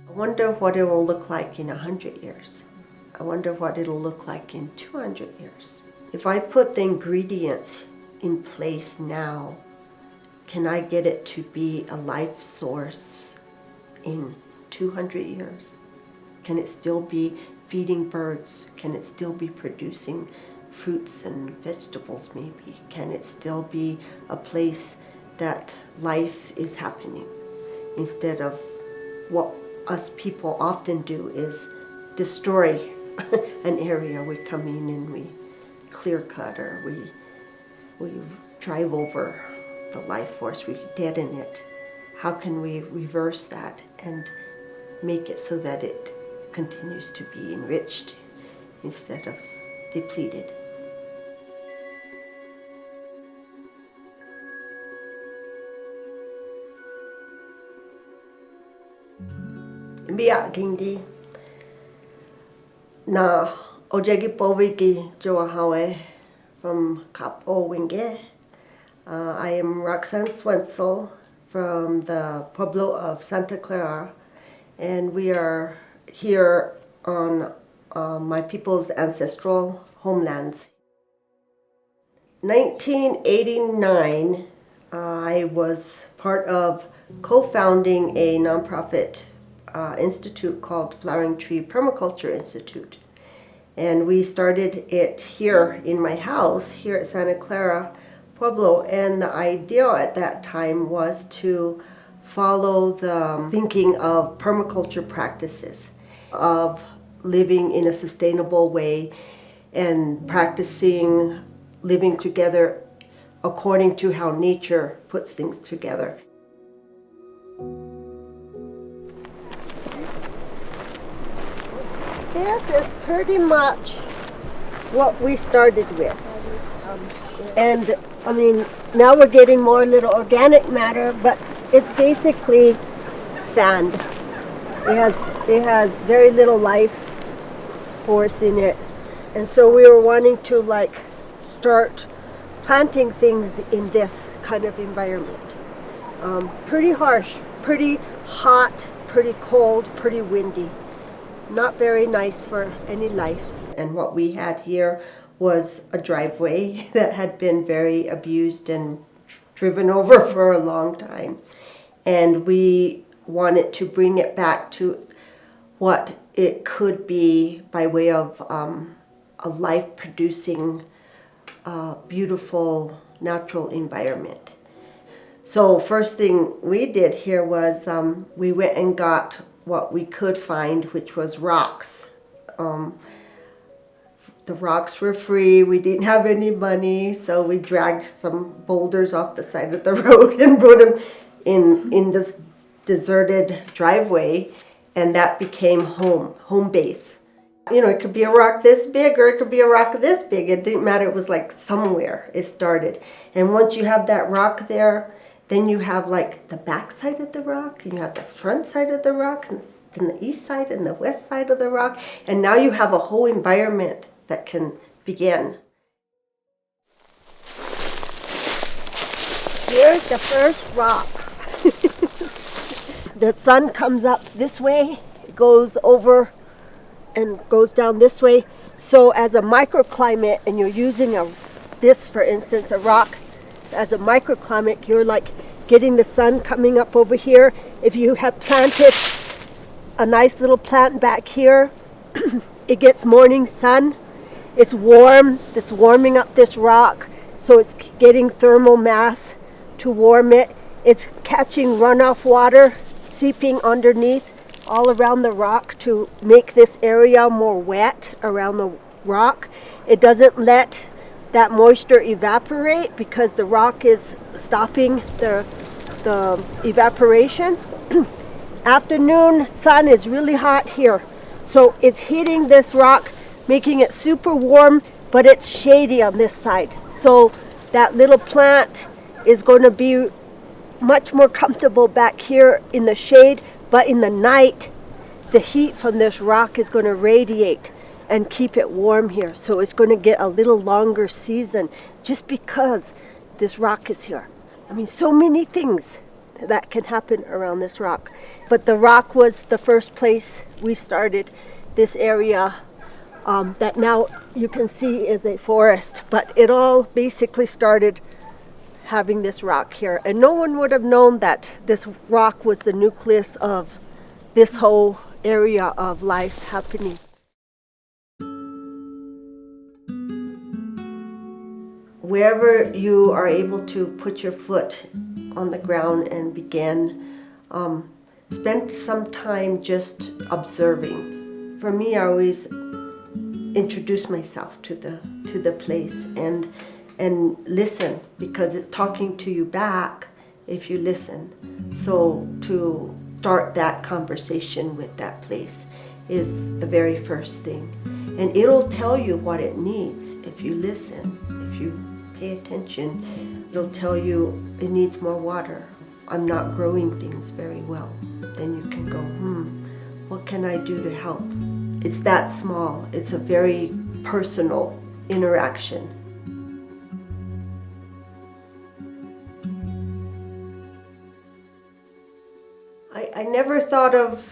I wonder what it will look like in 100 years. I wonder what it'll look like in 200 years. If I put the ingredients in place now, can I get it to be a life source in 200 years? Can it still be feeding birds? Can it still be producing fruits and vegetables maybe? Can it still be a place that life is happening instead of what us people often do is destroy an area. We come in and we clear cut or we drive over the life force, we deaden it. How can we reverse that and make it so that it continues to be enriched instead of depleted? Biak Gindi na Ojegi Poviki Joahawe from Kapo Winge. I am Roxanne Swentzell from the Pueblo of Santa Clara, and we are here on my people's ancestral homelands. 1989, I was part of co-founding a nonprofit institute called Flowering Tree Permaculture Institute. And we started it here in my house, here at Santa Clara, Pueblo. And the idea at that time was to follow the thinking of permaculture practices, of living in a sustainable way and practicing living together according to how nature puts things together. This is pretty much what we started with. And I mean, now we're getting more little organic matter, but it's basically sand. It has very little life force in it. And so we were wanting to start planting things in this kind of environment. Pretty harsh, pretty hot, pretty cold, pretty windy. Not very nice for any life. And what we had here was a driveway that had been very abused and driven over for a long time. And we wanted to bring it back to what it could be by way of a life-producing, beautiful, natural environment. So first thing we did here was we went and got what we could find, which was rocks. The rocks were free. We didn't have any money, so we dragged some boulders off the side of the road and put them in this deserted driveway, and that became home base. You know, it could be a rock this big or it could be a rock this big. It didn't matter. It was like somewhere it started. And once you have that rock there, then you have the back side of the rock, and you have the front side of the rock, and the east side and the west side of the rock, and now you have a whole environment that can begin. Here's the first rock. The sun comes up this way, it goes over and goes down this way. So as a microclimate, and you're using this, for instance, a rock, as a microclimate, you're getting the sun coming up over here. If you have planted a nice little plant back here, it gets morning sun. It's warm. It's warming up this rock, so it's getting thermal mass to warm it. It's catching runoff water, seeping underneath all around the rock to make this area more wet around the rock. It doesn't let that moisture evaporate because the rock is stopping the evaporation. Afternoon sun is really hot here, so it's hitting this rock, making it super warm, but it's shady on this side. So that little plant is going to be much more comfortable back here in the shade, but in the night, the heat from this rock is going to radiate and keep it warm here. So it's going to get a little longer season just because this rock is here. I mean, so many things that can happen around this rock. But the rock was the first place we started this area that now you can see is a forest. But it all basically started having this rock here. And no one would have known that this rock was the nucleus of this whole area of life happening. Wherever you are able to put your foot on the ground and begin, spend some time just observing. For me, I always introduce myself to the place and listen, because it's talking to you back if you listen. So to start that conversation with that place is the very first thing. And it'll tell you what it needs if you listen, if you pay attention. It'll tell you it needs more water. I'm not growing things very well. Then you can go, what can I do to help? It's that small. It's a very personal interaction. I never thought of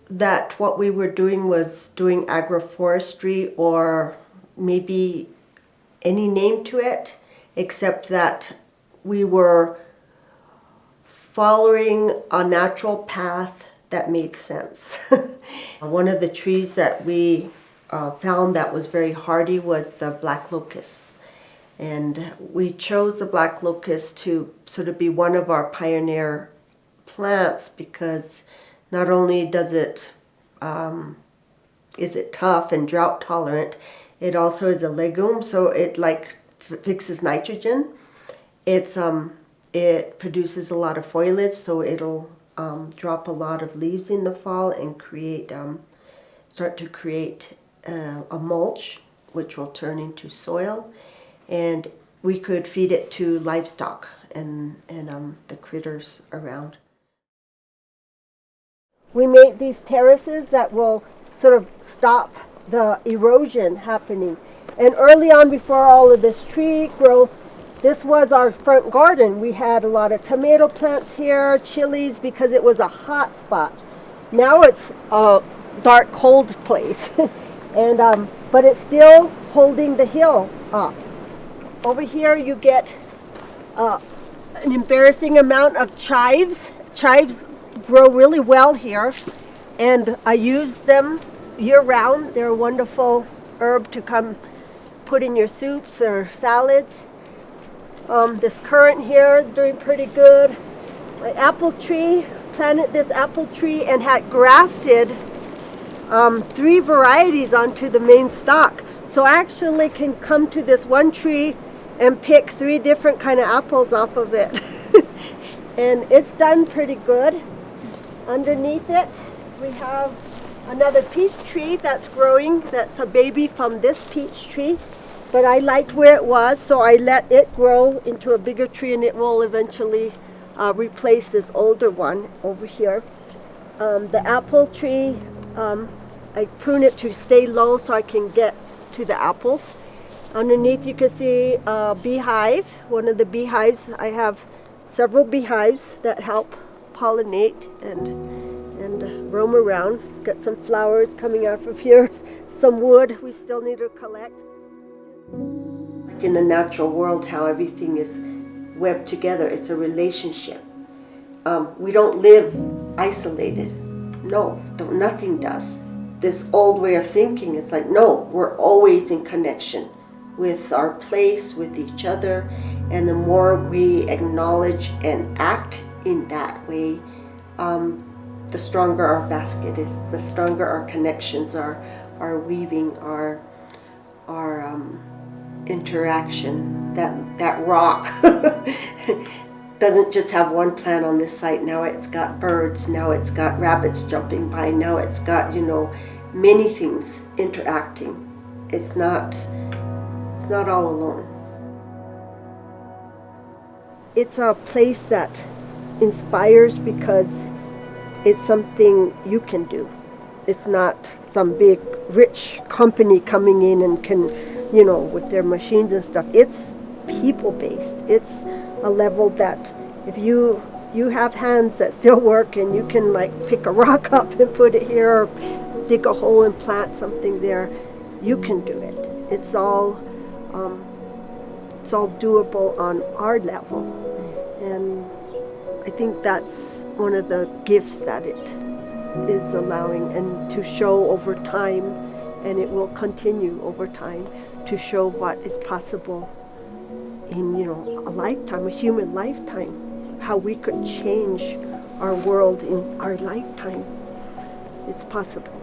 that what we were doing was doing agroforestry or maybe any name to it, except that we were following a natural path that made sense. One of the trees that we found that was very hardy was the black locust. And we chose the black locust to sort of be one of our pioneer plants, because not only does it is it tough and drought tolerant, it also is a legume, so it like fixes nitrogen. It produces a lot of foliage, so it'll drop a lot of leaves in the fall and start to create a mulch, which will turn into soil, and we could feed it to livestock and the critters around. We made these terraces that will sort of stop the erosion happening. And early on, before all of this tree growth, this was our front garden. We had a lot of tomato plants here, chilies, because it was a hot spot. Now it's a dark, cold place, but it's still holding the hill up. Over here you get an embarrassing amount of chives. Chives grow really well here, and I use them year-round. They're a wonderful herb to come put in your soups or salads. This currant here is doing pretty good. My apple tree, planted this apple tree and had grafted 3 varieties onto the main stalk. So I actually can come to this one tree and pick 3 different kind of apples off of it. And it's done pretty good. Underneath it, we have another peach tree that's growing. That's a baby from this peach tree. But I liked where it was, so I let it grow into a bigger tree, and it will eventually replace this older one over here. The apple tree, I prune it to stay low so I can get to the apples. Underneath you can see a beehive. One of the beehives, I have several beehives that help pollinate and roam around. Got some flowers coming out of here, some wood we still need to collect. Like in the natural world, how everything is webbed together, it's a relationship. We don't live isolated. No, nothing does. This old way of thinking is like, no, we're always in connection with our place, with each other, and the more we acknowledge and act in that way, the stronger our basket is, the stronger our connections are, our weaving, our interaction. That rock doesn't just have one plant on this site. Now it's got birds, now it's got rabbits jumping by, now it's got, many things interacting. It's not all alone. It's a place that inspires because it's something you can do. It's not some big rich company coming in and can, with their machines and stuff. It's people-based. It's a level that if you you have hands that still work, and you can like pick a rock up and put it here, or dig a hole and plant something there. You can do it. It's all doable on our level, and I think that's one of the gifts that it is allowing, and to show over time, and it will continue over time to show what is possible in a lifetime, a human lifetime, how we could change our world in our lifetime. It's possible.